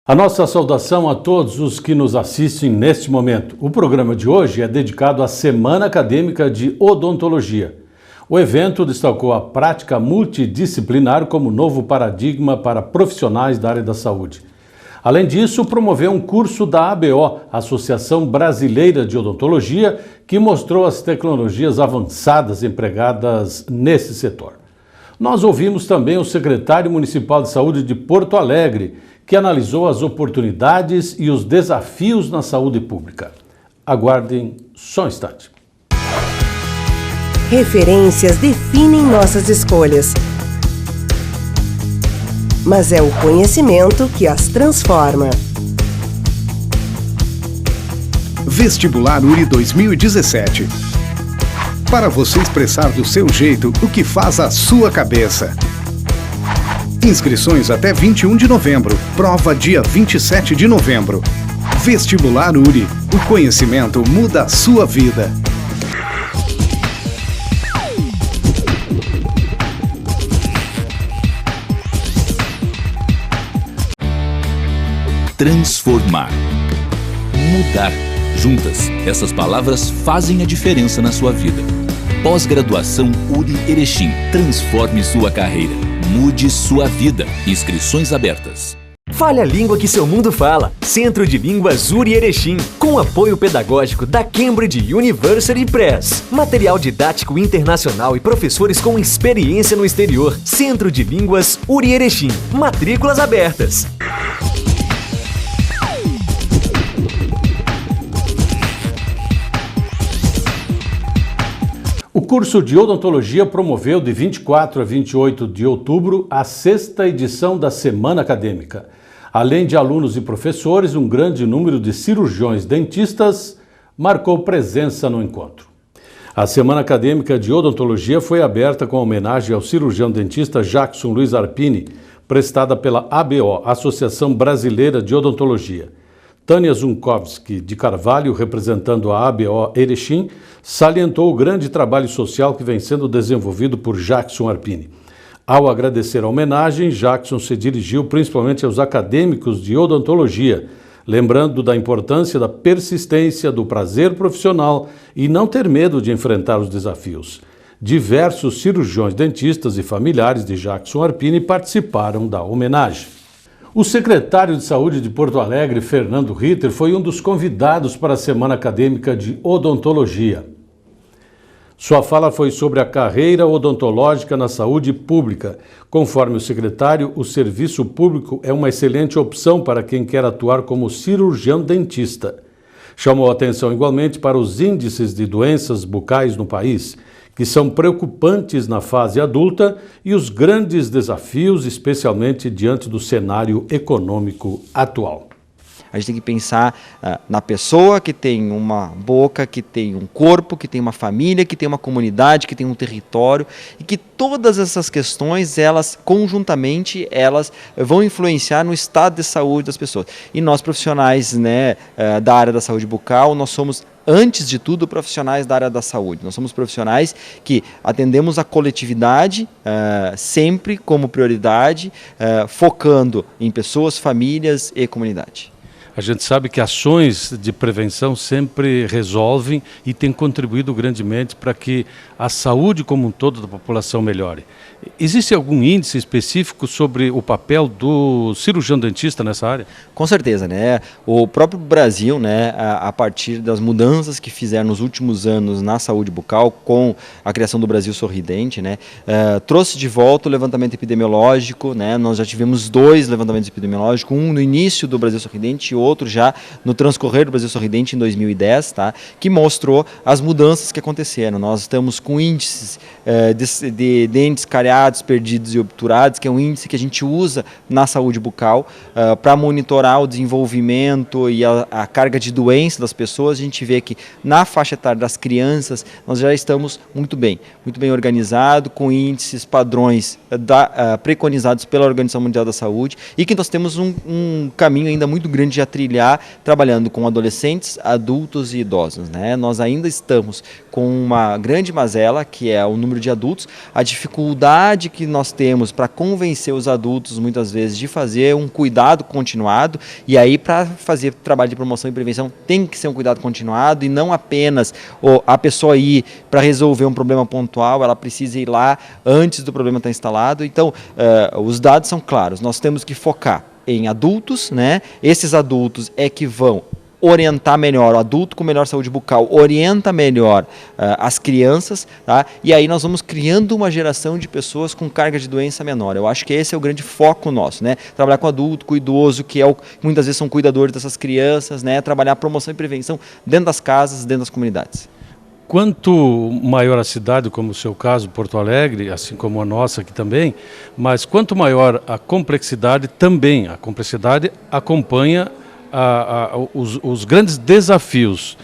A nossa saudação a todos os que nos assistem neste momento. O programa de hoje é dedicado à Semana Acadêmica de Odontologia. O evento destacou a prática multidisciplinar como novo paradigma para profissionais da área da saúde. Além disso, promoveu um curso da ABO, Associação Brasileira de Odontologia, que mostrou as tecnologias avançadas empregadas nesse setor. Nós ouvimos também o secretário municipal de saúde de Porto Alegre, que analisou as oportunidades e os desafios na saúde pública. Aguardem só um instante. Referências definem nossas escolhas, mas é o conhecimento que as transforma. Vestibular URI 2017. Para você expressar do seu jeito o que faz a sua cabeça. Inscrições até 21 de novembro. Prova dia 27 de novembro. Vestibular URI. O conhecimento muda a sua vida. Transformar. Mudar. Juntas, essas palavras fazem a diferença na sua vida. Pós-graduação URI Erechim. Transforme sua carreira. Mude sua vida. Inscrições abertas. Fale a língua que seu mundo fala. Centro de Línguas URI Erechim. Com apoio pedagógico da Cambridge University Press. Material didático internacional e professores com experiência no exterior. Centro de Línguas URI Erechim. Matrículas abertas. O curso de odontologia promoveu de 24 a 28 de outubro a 6ª edição da Semana Acadêmica. Além de alunos e professores, um grande número de cirurgiões dentistas marcou presença no encontro. A Semana Acadêmica de Odontologia foi aberta com homenagem ao cirurgião dentista Jackson Luiz Arpini, prestada pela ABO, Associação Brasileira de Odontologia. Tânia Zunkowski de Carvalho, representando a ABO Erechim, salientou o grande trabalho social que vem sendo desenvolvido por Jackson Arpini. Ao agradecer a homenagem, Jackson se dirigiu principalmente aos acadêmicos de odontologia, lembrando da importância da persistência, do prazer profissional e não ter medo de enfrentar os desafios. Diversos cirurgiões dentistas e familiares de Jackson Arpini participaram da homenagem. O secretário de Saúde de Porto Alegre, Fernando Ritter, foi um dos convidados para a Semana Acadêmica de Odontologia. Sua fala foi sobre a carreira odontológica na saúde pública. Conforme o secretário, o serviço público é uma excelente opção para quem quer atuar como cirurgião dentista. Chamou a atenção igualmente para os índices de doenças bucais no país, que são preocupantes na fase adulta, e os grandes desafios, especialmente diante do cenário econômico atual. A gente tem que pensar na pessoa que tem uma boca, que tem um corpo, que tem uma família, que tem uma comunidade, que tem um território, e que todas essas questões, elas conjuntamente, elas vão influenciar no estado de saúde das pessoas. E nós profissionais, né, da área da saúde bucal, nós somos, antes de tudo, profissionais da área da saúde. Nós somos profissionais que atendemos a coletividade sempre como prioridade, focando em pessoas, famílias e comunidade. A gente sabe que ações de prevenção sempre resolvem e têm contribuído grandemente para que a saúde como um todo da população melhore. Existe algum índice específico sobre o papel do cirurgião dentista nessa área? Com certeza, né? O próprio Brasil, né, a partir das mudanças que fizeram nos últimos anos na saúde bucal, com a criação do Brasil Sorridente, né, trouxe de volta o levantamento epidemiológico, né? Nós já tivemos 2 levantamentos epidemiológicos, um no início do Brasil Sorridente e outro já no transcorrer do Brasil Sorridente em 2010, tá? Que mostrou as mudanças que aconteceram. Nós estamos com índices de dentes cariados, perdidos e obturados, que é um índice que a gente usa na saúde bucal para monitorar o desenvolvimento e a carga de doença das pessoas. A gente vê que na faixa etária das crianças nós já estamos muito bem organizado, com índices padrões preconizados pela Organização Mundial da Saúde, e que nós temos um caminho ainda muito grande de atendimento trilhar trabalhando com adolescentes, adultos e idosos, né? Nós ainda estamos com uma grande mazela, que é o número de adultos, a dificuldade que nós temos para convencer os adultos, muitas vezes, de fazer um cuidado continuado, e aí para fazer trabalho de promoção e prevenção tem que ser um cuidado continuado e não apenas a pessoa ir para resolver um problema pontual, ela precisa ir lá antes do problema estar instalado. Então, os dados são claros, nós temos que focar em adultos, né? Esses adultos é que vão orientar melhor, o adulto com melhor saúde bucal orienta melhor as crianças, tá? E aí nós vamos criando uma geração de pessoas com carga de doença menor. Eu acho que esse é o grande foco nosso, né? Trabalhar com adulto, com idoso, que muitas vezes são cuidadores dessas crianças, né? Trabalhar promoção e prevenção dentro das casas, dentro das comunidades. Quanto maior a cidade, como o seu caso, Porto Alegre, assim como a nossa aqui também, mas quanto maior a complexidade, também a complexidade acompanha os grandes desafios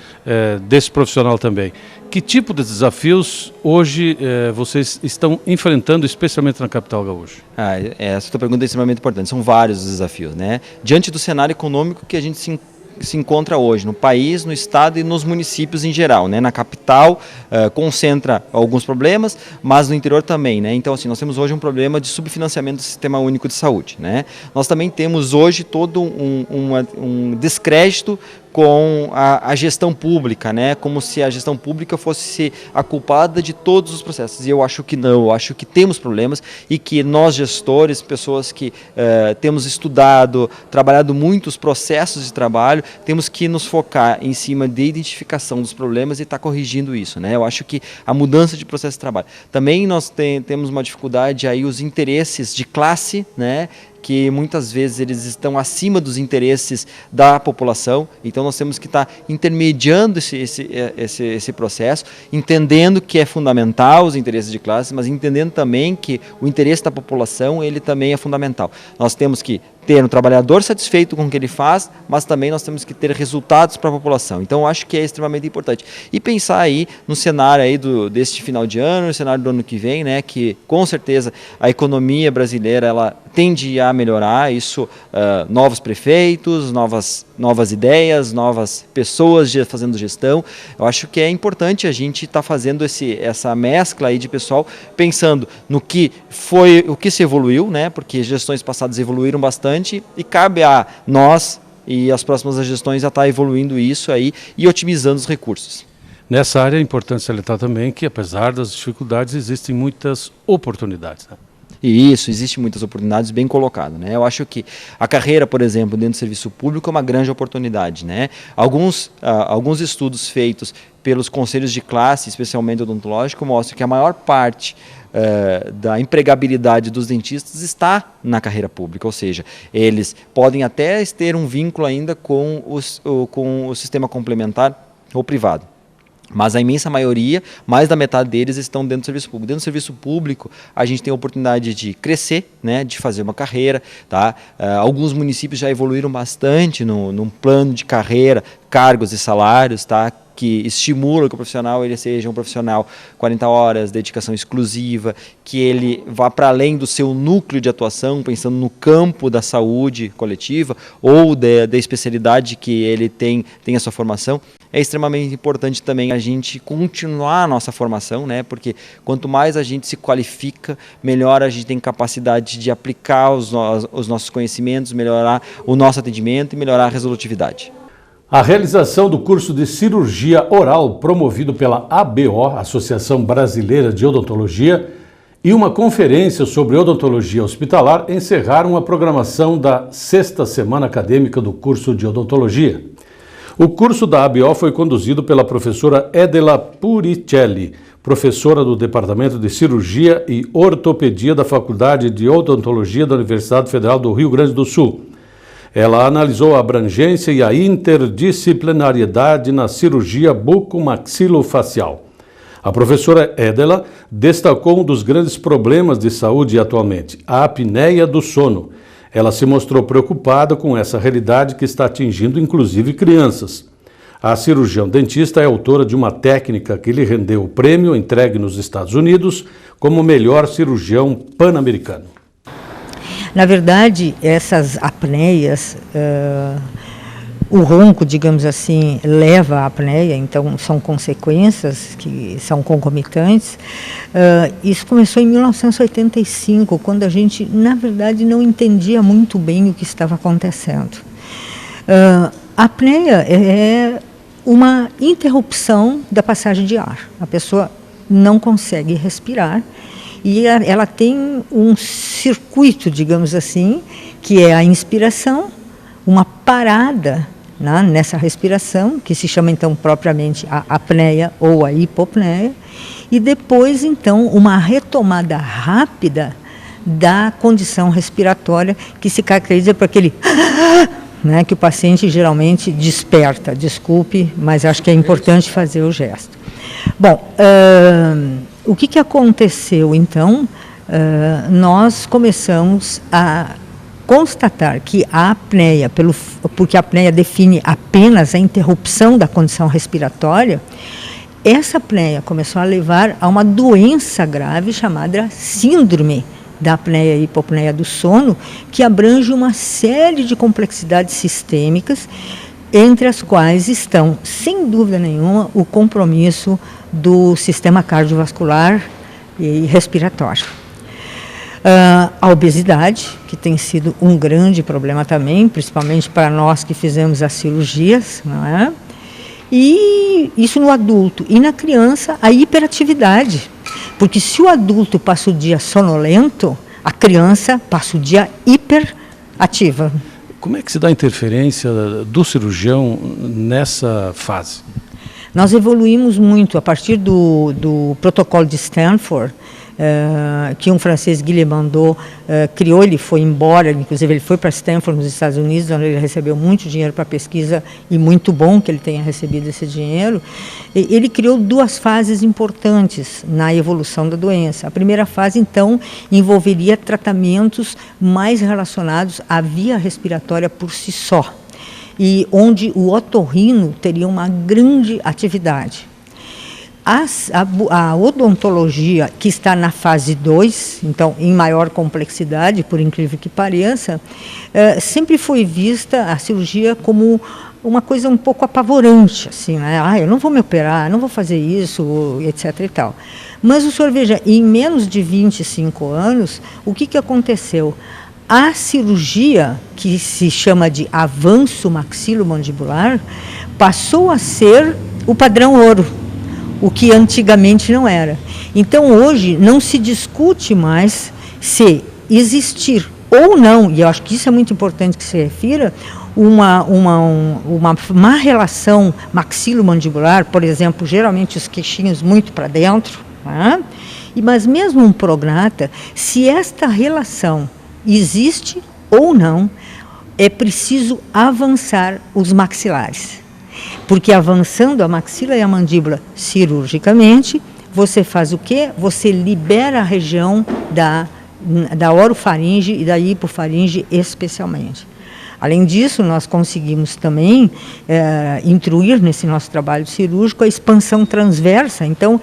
desse profissional também. Que tipo de desafios hoje vocês estão enfrentando, especialmente na capital gaúcha? Essa tua pergunta é extremamente importante. São vários os desafios, né? Diante do cenário econômico que a gente se encontra hoje no país, no estado e nos municípios em geral, né? Na capital concentra alguns problemas, mas no interior também, né? Então, assim, nós temos hoje um problema de subfinanciamento do Sistema Único de Saúde, né? Nós também temos hoje todo um descrédito com a gestão pública, né? Como se a gestão pública fosse a culpada de todos os processos. E eu acho que não, eu acho que temos problemas e que nós gestores, pessoas que temos estudado, trabalhado muito os processos de trabalho, temos que nos focar em cima de identificação dos problemas e estar corrigindo isso, né? Eu acho que a mudança de processo de trabalho. Também nós temos uma dificuldade aí, os interesses de classe, né? Que muitas vezes eles estão acima dos interesses da população, então nós temos que estar intermediando esse processo, entendendo que é fundamental os interesses de classe, mas entendendo também que o interesse da população ele também é fundamental. Nós temos que ter um trabalhador satisfeito com o que ele faz, mas também nós temos que ter resultados para a população. Então, eu acho que é extremamente importante. E pensar aí no cenário aí deste final de ano, no cenário do ano que vem, né, que com certeza a economia brasileira ela tende a melhorar, isso, novos prefeitos, novas ideias, novas pessoas fazendo gestão. Eu acho que é importante a gente estar fazendo essa mescla aí de pessoal, pensando no que o que se evoluiu, né, porque gestões passadas evoluíram bastante, e cabe a nós e as próximas gestões a estar evoluindo isso aí e otimizando os recursos. Nessa área é importante salientar também que, apesar das dificuldades, existem muitas oportunidades, né? E isso, existe muitas oportunidades, bem colocado, né? Eu acho que a carreira, por exemplo, dentro do serviço público é uma grande oportunidade, né? Alguns estudos feitos pelos conselhos de classe, especialmente odontológico, mostram que a maior parte da empregabilidade dos dentistas está na carreira pública, ou seja, eles podem até ter um vínculo ainda com o sistema complementar ou privado. Mas a imensa maioria, mais da metade deles, estão dentro do serviço público. Dentro do serviço público, a gente tem a oportunidade de crescer, né, de fazer uma carreira. Tá? Alguns municípios já evoluíram bastante num plano de carreira, cargos e salários, tá? Que estimula que o profissional ele seja um profissional 40 horas, dedicação exclusiva, que ele vá para além do seu núcleo de atuação, pensando no campo da saúde coletiva ou da especialidade que ele tem a sua formação. É extremamente importante também a gente continuar a nossa formação, né? Porque quanto mais a gente se qualifica, melhor a gente tem capacidade de aplicar os nossos conhecimentos, melhorar o nosso atendimento e melhorar a resolutividade. A realização do curso de cirurgia oral promovido pela ABO, Associação Brasileira de Odontologia, e uma conferência sobre odontologia hospitalar encerraram a programação da 6ª Semana Acadêmica do curso de odontologia. O curso da ABO foi conduzido pela professora Edela Puricelli, professora do Departamento de Cirurgia e Ortopedia da Faculdade de Odontologia da Universidade Federal do Rio Grande do Sul. Ela analisou a abrangência e a interdisciplinariedade na cirurgia bucomaxilofacial. A professora Edela destacou um dos grandes problemas de saúde atualmente, a apneia do sono. Ela se mostrou preocupada com essa realidade que está atingindo inclusive crianças. A cirurgiã dentista é autora de uma técnica que lhe rendeu o prêmio entregue nos Estados Unidos como melhor cirurgião pan-americano. Na verdade, essas apneias o ronco, digamos assim, leva à apneia, então são consequências que são concomitantes. Isso começou em 1985, quando a gente, na verdade, não entendia muito bem o que estava acontecendo. A apneia é uma interrupção da passagem de ar. A pessoa não consegue respirar e ela tem um circuito, digamos assim, que é a inspiração, uma parada, né, nessa respiração, que se chama então propriamente a apneia ou a hipopneia, e depois então uma retomada rápida da condição respiratória, que se caracteriza por aquele né, que o paciente geralmente desperta. Desculpe, mas acho que é importante fazer o gesto. Bom, o que aconteceu então? Nós começamos a constatar que a apneia, porque a apneia define apenas a interrupção da condição respiratória, essa apneia começou a levar a uma doença grave chamada síndrome da apneia e hipopneia do sono, que abrange uma série de complexidades sistêmicas, entre as quais estão, sem dúvida nenhuma, o compromisso do sistema cardiovascular e respiratório. A obesidade, que tem sido um grande problema também, principalmente para nós que fizemos as cirurgias, não é? E isso no adulto. E na criança, a hiperatividade. Porque se o adulto passa o dia sonolento, a criança passa o dia hiperativa. Como é que se dá a interferência do cirurgião nessa fase? Nós evoluímos muito a partir do protocolo de Stanford, que um francês, Guy Lemandot, criou. Ele foi embora, inclusive ele foi para Stanford, nos Estados Unidos, onde ele recebeu muito dinheiro para pesquisa, e muito bom que ele tenha recebido esse dinheiro. Ele criou 2 fases importantes na evolução da doença. A primeira fase, então, envolveria tratamentos mais relacionados à via respiratória por si só, e onde o otorrino teria uma grande atividade. A odontologia, que está na fase 2, então em maior complexidade, por incrível que pareça, sempre foi vista a cirurgia como uma coisa um pouco apavorante, assim, né? Eu não vou me operar, não vou fazer isso, etc. e tal. Mas o senhor veja, em menos de 25 anos, o que aconteceu? A cirurgia, que se chama de avanço maxilomandibular, passou a ser o padrão ouro, o que antigamente não era. Então, hoje, não se discute mais se existir ou não, e eu acho que isso é muito importante que se refira, uma má relação maxilomandibular, por exemplo, geralmente os queixinhos muito para dentro, né? Mas mesmo um prognata, se esta relação existe ou não, é preciso avançar os maxilares. Porque avançando a maxila e a mandíbula cirurgicamente, você faz o quê? Você libera a região da orofaringe e da hipofaringe especialmente. Além disso, nós conseguimos também intruir nesse nosso trabalho cirúrgico a expansão transversa. Então,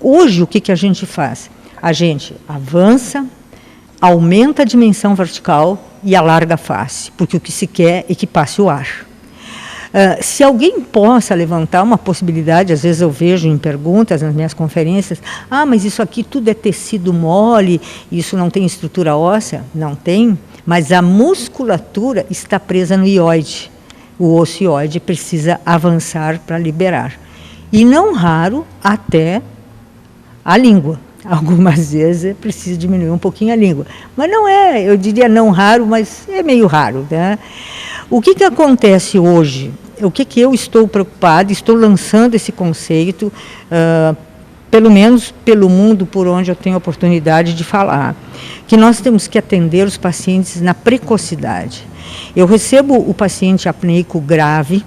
hoje o que a gente faz? A gente avança, aumenta a dimensão vertical e alarga a face, porque o que se quer é que passe o ar. Se alguém possa levantar uma possibilidade, às vezes eu vejo em perguntas nas minhas conferências, mas isso aqui tudo é tecido mole, isso não tem estrutura óssea? Não tem, mas a musculatura está presa no ióide. O osso ióide precisa avançar para liberar. E não raro, até a língua. Algumas vezes é preciso diminuir um pouquinho a língua. Mas não é, eu diria não raro, mas é meio raro, né? O que acontece hoje? O que eu estou preocupado, estou lançando esse conceito, pelo menos pelo mundo por onde eu tenho a oportunidade de falar, que nós temos que atender os pacientes na precocidade. Eu recebo o paciente apneico grave,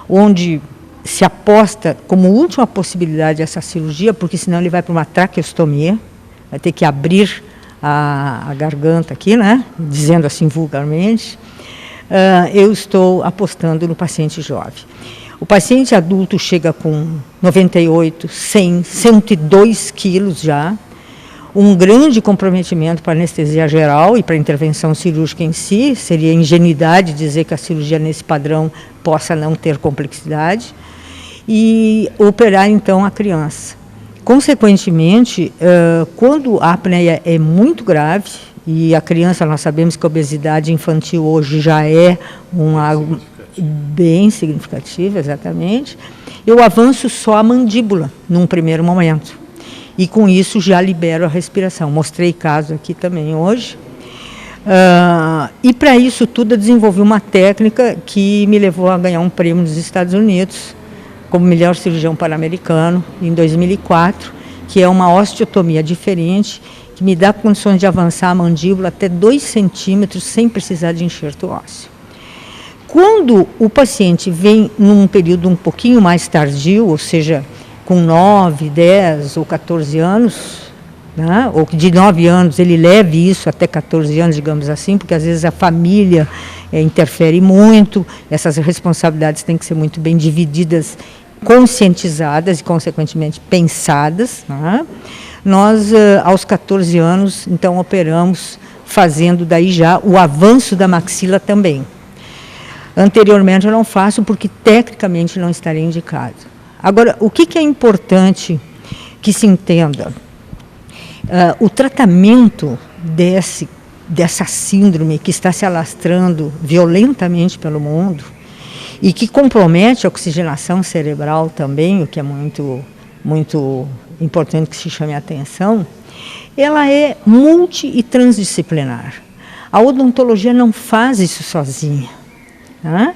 onde se aposta como última possibilidade essa cirurgia, porque senão ele vai para uma traqueostomia, vai ter que abrir a garganta aqui, né? Dizendo assim vulgarmente. Eu estou apostando no paciente jovem. O paciente adulto chega com 98, 100, 102 quilos já. um grande comprometimento para a anestesia geral e para a intervenção cirúrgica em si. Seria ingenuidade dizer que a cirurgia nesse padrão possa não ter complexidade. E operar, então, a criança. Consequentemente, quando a apneia é muito grave, e a criança, nós sabemos que a obesidade infantil hoje já é algo bem significativa, exatamente, eu avanço só a mandíbula, num primeiro momento. E com isso já libero a respiração. Mostrei caso aqui também hoje. E para isso tudo eu desenvolvi uma técnica que me levou a ganhar um prêmio nos Estados Unidos, como melhor cirurgião pan-americano, em 2004, que é uma osteotomia diferente, que me dá condições de avançar a mandíbula até 2 centímetros sem precisar de enxerto ósseo. Quando o paciente vem num período um pouquinho mais tardio, ou seja, com 9, 10 ou 14 anos, né, ou de 9 anos ele leve isso até 14 anos, digamos assim, porque às vezes a família interfere muito, essas responsabilidades têm que ser muito bem divididas, conscientizadas e, consequentemente, pensadas, né? Nós, aos 14 anos, então, operamos, fazendo daí já o avanço da maxila também. Anteriormente eu não faço porque tecnicamente não estaria indicado. Agora, o que é importante que se entenda? O tratamento dessa síndrome que está se alastrando violentamente pelo mundo e que compromete a oxigenação cerebral também, o que é muito, muito importante que se chame a atenção, ela é multi e transdisciplinar. A odontologia não faz isso sozinha. Né?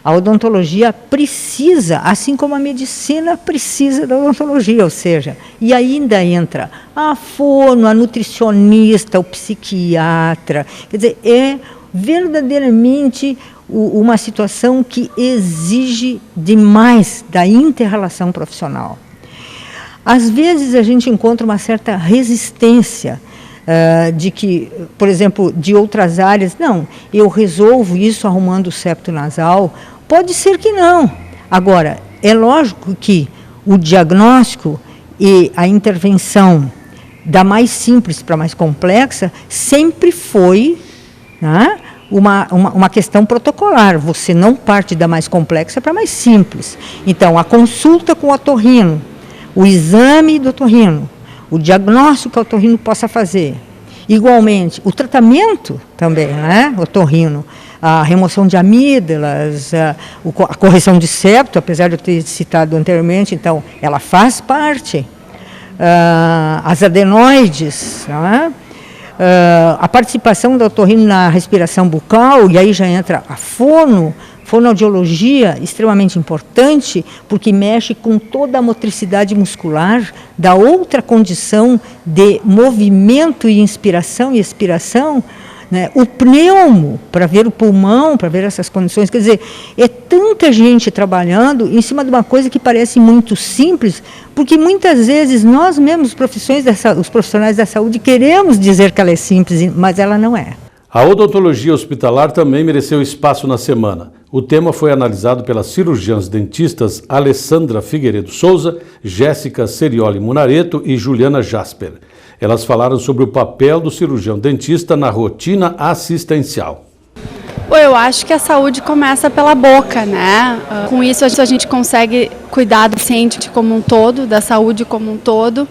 A odontologia precisa, assim como a medicina precisa da odontologia, ou seja, e ainda entra a fono, a nutricionista, o psiquiatra, quer dizer, é verdadeiramente uma situação que exige demais da inter-relação profissional. Às vezes a gente encontra uma certa resistência de que, por exemplo, de outras áreas, não, eu resolvo isso arrumando o septo nasal. Pode ser que não. Agora, é lógico que o diagnóstico e a intervenção da mais simples para a mais complexa sempre foi, né, uma questão protocolar. Você não parte da mais complexa para a mais simples. Então, a consulta com o otorrino, o exame do otorrino, o diagnóstico que o otorrino possa fazer. Igualmente, o tratamento também, né, otorrino, a remoção de amígdalas, a correção de septo, apesar de eu ter citado anteriormente, então, ela faz parte. As adenoides, né? A participação do otorrino na respiração bucal, e aí já entra a fonoaudiologia, extremamente importante, porque mexe com toda a motricidade muscular da outra condição de movimento e inspiração e expiração, né? O pneumo, para ver o pulmão, para ver essas condições, quer dizer, é tanta gente trabalhando em cima de uma coisa que parece muito simples, porque muitas vezes nós mesmos, os profissionais da saúde, queremos dizer que ela é simples, mas ela não é. A odontologia hospitalar também mereceu espaço na semana. O tema foi analisado pelas cirurgiãs dentistas Alessandra Figueiredo Souza, Jéssica Serioli Munareto e Juliana Jasper. Elas falaram sobre o papel do cirurgião dentista na rotina assistencial. Eu acho que a saúde começa pela boca, né? Com isso a gente consegue cuidar do paciente como um todo, da saúde como um todo.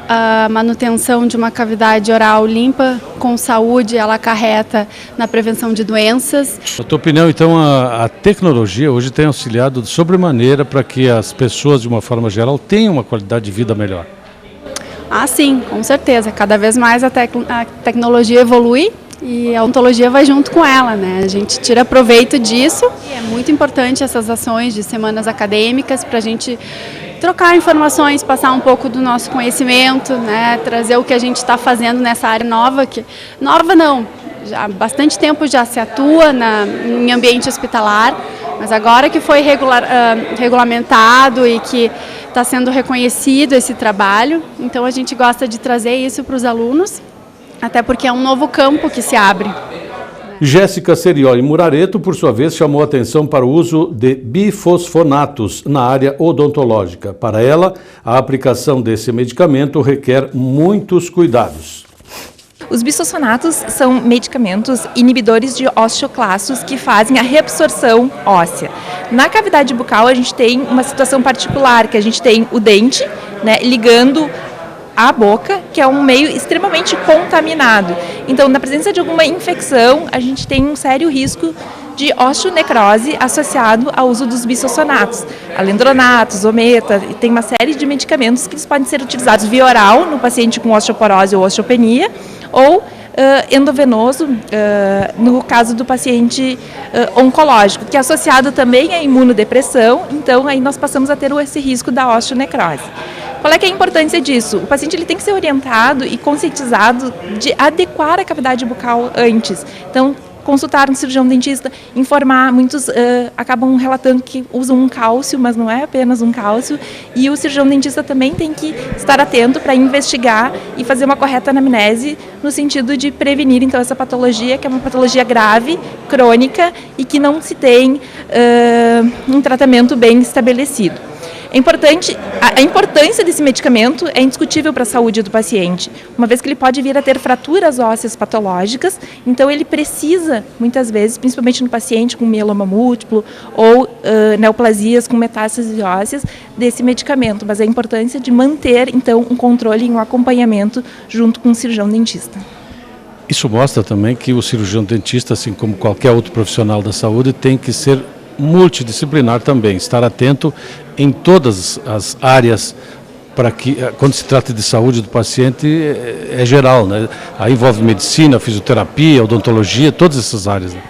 A manutenção de uma cavidade oral limpa, com saúde, ela acarreta na prevenção de doenças. Na tua opinião, então, a tecnologia hoje tem auxiliado de sobremaneira para que as pessoas, de uma forma geral, tenham uma qualidade de vida melhor? Ah, sim, com certeza. Cada vez mais a tecnologia evolui e a odontologia vai junto com ela, né? A gente tira proveito disso. E é muito importante essas ações de semanas acadêmicas para a gente trocar informações, passar um pouco do nosso conhecimento, né? Trazer o que a gente está fazendo nessa área nova, nova não, já há bastante tempo já se atua em ambiente hospitalar, mas agora que foi regulamentado e que está sendo reconhecido esse trabalho, então a gente gosta de trazer isso para os alunos, até porque é um novo campo que se abre. Jéssica Serioli Murareto, por sua vez, chamou atenção para o uso de bifosfonatos na área odontológica. Para ela, a aplicação desse medicamento requer muitos cuidados. Os bisfosfonatos são medicamentos inibidores de osteoclastos que fazem a reabsorção óssea. Na cavidade bucal, a gente tem uma situação particular, que a gente tem o dente, né, ligando a boca, que é um meio extremamente contaminado. Então, na presença de alguma infecção, a gente tem um sério risco de osteonecrose associado ao uso dos bisfosfonatos. Alendronato, zometa, e tem uma série de medicamentos que eles podem ser utilizados via oral no paciente com osteoporose ou osteopenia, ou endovenoso, no caso do paciente oncológico, que é associado também à imunodepressão, então aí nós passamos a ter esse risco da osteonecrose. Qual é que é a importância disso? O paciente ele tem que ser orientado e conscientizado de adequar a cavidade bucal antes. Então, consultar um cirurgião dentista, informar, muitos acabam relatando que usam um cálcio, mas não é apenas um cálcio, e o cirurgião dentista também tem que estar atento para investigar e fazer uma correta anamnese no sentido de prevenir então essa patologia, que é uma patologia grave, crônica e que não se tem um tratamento bem estabelecido. A importância desse medicamento é indiscutível para a saúde do paciente, uma vez que ele pode vir a ter fraturas ósseas patológicas, então ele precisa, muitas vezes, principalmente no paciente com mieloma múltiplo ou neoplasias com metástases ósseas, desse medicamento, mas a importância de manter, então, um controle e um acompanhamento junto com o cirurgião dentista. Isso mostra também que o cirurgião dentista, assim como qualquer outro profissional da saúde, tem que ser multidisciplinar também, estar atento em todas as áreas, para que, quando se trata de saúde do paciente, é geral, né? Aí envolve medicina, fisioterapia, odontologia, todas essas áreas, né?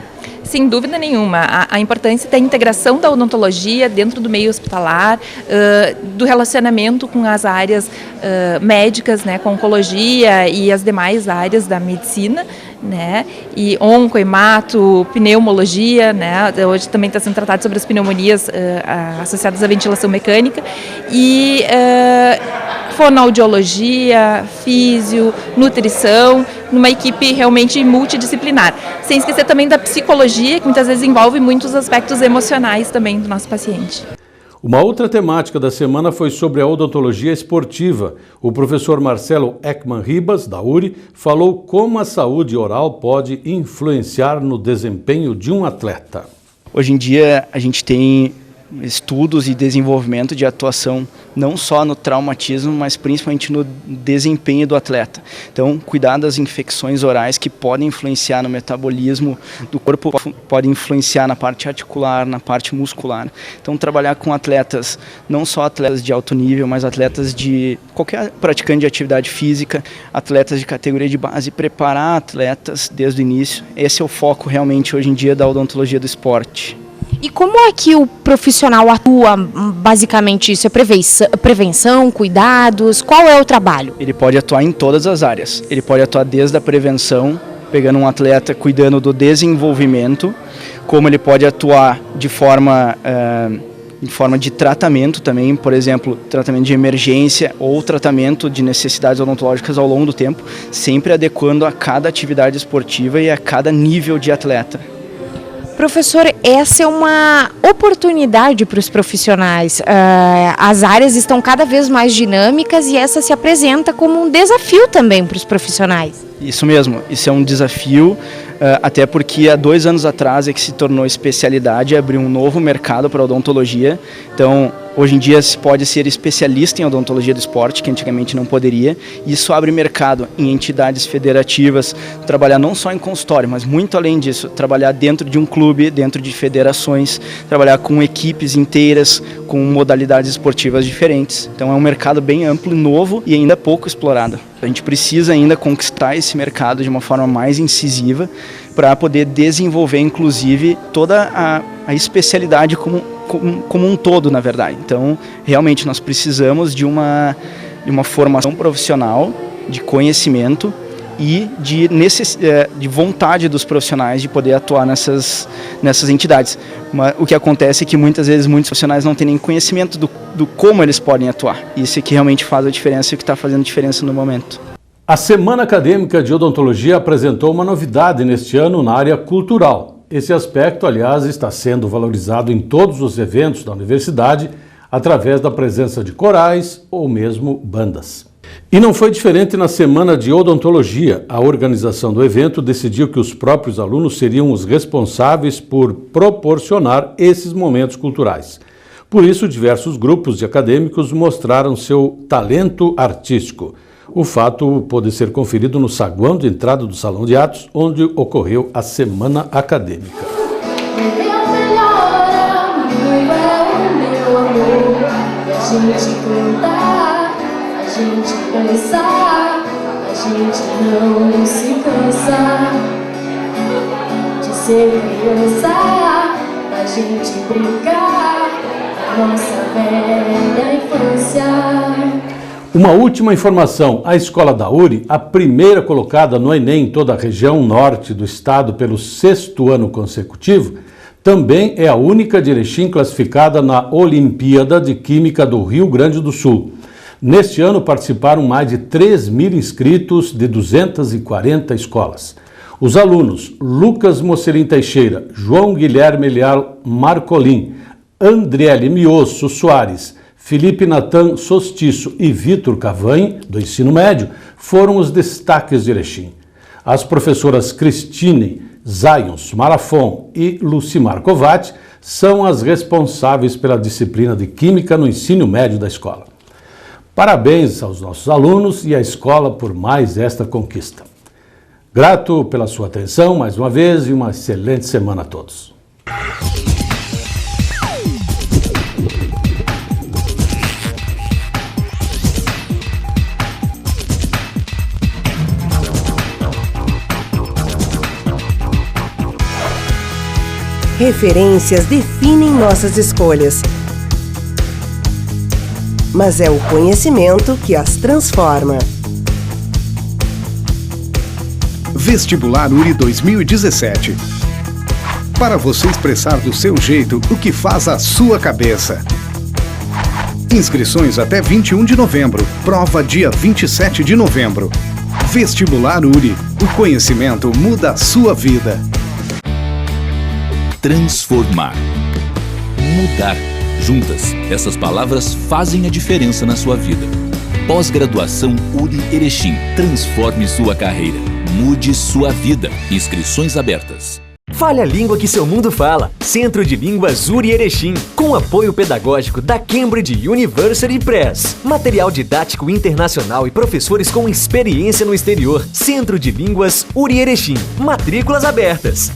Sem dúvida nenhuma, a importância da integração da odontologia dentro do meio hospitalar, do relacionamento com as áreas médicas, né, com oncologia e as demais áreas da medicina, né, e onco, hemato, pneumologia, né, hoje também está sendo tratado sobre as pneumonias associadas à ventilação mecânica, e fonoaudiologia, físio, nutrição, numa equipe realmente multidisciplinar. Sem esquecer também da psicologia, que muitas vezes envolve muitos aspectos emocionais também do nosso paciente. Uma outra temática da semana foi sobre a odontologia esportiva. O professor Marcelo Ekman Ribas, da URI, falou como a saúde oral pode influenciar no desempenho de um atleta. Hoje em dia a gente tem estudos e desenvolvimento de atuação não só no traumatismo, mas principalmente no desempenho do atleta. Então, cuidar das infecções orais que podem influenciar no metabolismo do corpo, podem influenciar na parte articular, na parte muscular. Então, trabalhar com atletas, não só atletas de alto nível, mas atletas de qualquer praticante de atividade física, atletas de categoria de base, preparar atletas desde o início. Esse é o foco realmente hoje em dia da odontologia do esporte. E como é que o profissional atua basicamente isso? É prevenção, cuidados? Qual é o trabalho? Ele pode atuar em todas as áreas. Ele pode atuar desde a prevenção, pegando um atleta, cuidando do desenvolvimento, como ele pode atuar de forma de tratamento também, por exemplo, tratamento de emergência ou tratamento de necessidades odontológicas ao longo do tempo, sempre adequando a cada atividade esportiva e a cada nível de atleta. Professor, essa é uma oportunidade para os profissionais. As áreas estão cada vez mais dinâmicas e essa se apresenta como um desafio também para os profissionais. Isso mesmo, isso é um desafio, até porque há 2 anos atrás é que se tornou especialidade, abriu um novo mercado para a odontologia. Então, hoje em dia se pode ser especialista em odontologia do esporte, que antigamente não poderia. Isso abre mercado em entidades federativas, trabalhar não só em consultório, mas muito além disso, trabalhar dentro de um clube, dentro de federações, trabalhar com equipes inteiras, com modalidades esportivas diferentes. Então é um mercado bem amplo, novo e ainda pouco explorado. A gente precisa ainda conquistar esse mercado de uma forma mais incisiva para poder desenvolver, inclusive, toda a especialidade como um todo, na verdade. Então, realmente, nós precisamos de uma formação profissional, de conhecimento e de vontade dos profissionais de poder atuar nessas entidades. Mas o que acontece é que muitas vezes muitos profissionais não têm nem conhecimento do como eles podem atuar. Isso é que realmente faz a diferença e o que está fazendo diferença no momento. A Semana Acadêmica de Odontologia apresentou uma novidade neste ano na área cultural. Esse aspecto, aliás, está sendo valorizado em todos os eventos da universidade através da presença de corais ou mesmo bandas. E não foi diferente na Semana de Odontologia. A organização do evento decidiu que os próprios alunos seriam os responsáveis por proporcionar esses momentos culturais. Por isso, diversos grupos de acadêmicos mostraram seu talento artístico. O fato pôde ser conferido no saguão de entrada do Salão de Atos, onde ocorreu a Semana Acadêmica. A gente dançar, a gente não se cansa de ser criança, a gente brincar, a nossa velha infância. Uma última informação, a Escola da URI, a primeira colocada no Enem em toda a região norte do estado pelo 6º ano consecutivo, também é a única de Erechim classificada na Olimpíada de Química do Rio Grande do Sul. Neste ano participaram mais de 3.000 inscritos de 240 escolas. Os alunos Lucas Mocelin Teixeira, João Guilherme Leal Marcolin, Andriele Miosso Soares, Felipe Natan Sostiço e Vitor Cavanha, do ensino médio, foram os destaques de Erechim. As professoras Cristine Zayons Malafon e Lucimar Covatti são as responsáveis pela disciplina de Química no ensino médio da escola. Parabéns aos nossos alunos e à escola por mais esta conquista. Grato pela sua atenção mais uma vez e uma excelente semana a todos. Referências definem nossas escolhas, mas é o conhecimento que as transforma. Vestibular URI 2017. Para você expressar do seu jeito o que faz a sua cabeça. Inscrições até 21 de novembro. Prova dia 27 de novembro. Vestibular URI. O conhecimento muda a sua vida. Transformar. Mudar. Juntas, essas palavras fazem a diferença na sua vida. Pós-graduação URI Erechim. Transforme sua carreira. Mude sua vida. Inscrições abertas. Fale a língua que seu mundo fala. Centro de Línguas URI Erechim. Com apoio pedagógico da Cambridge University Press. Material didático internacional e professores com experiência no exterior. Centro de Línguas URI Erechim. Matrículas abertas.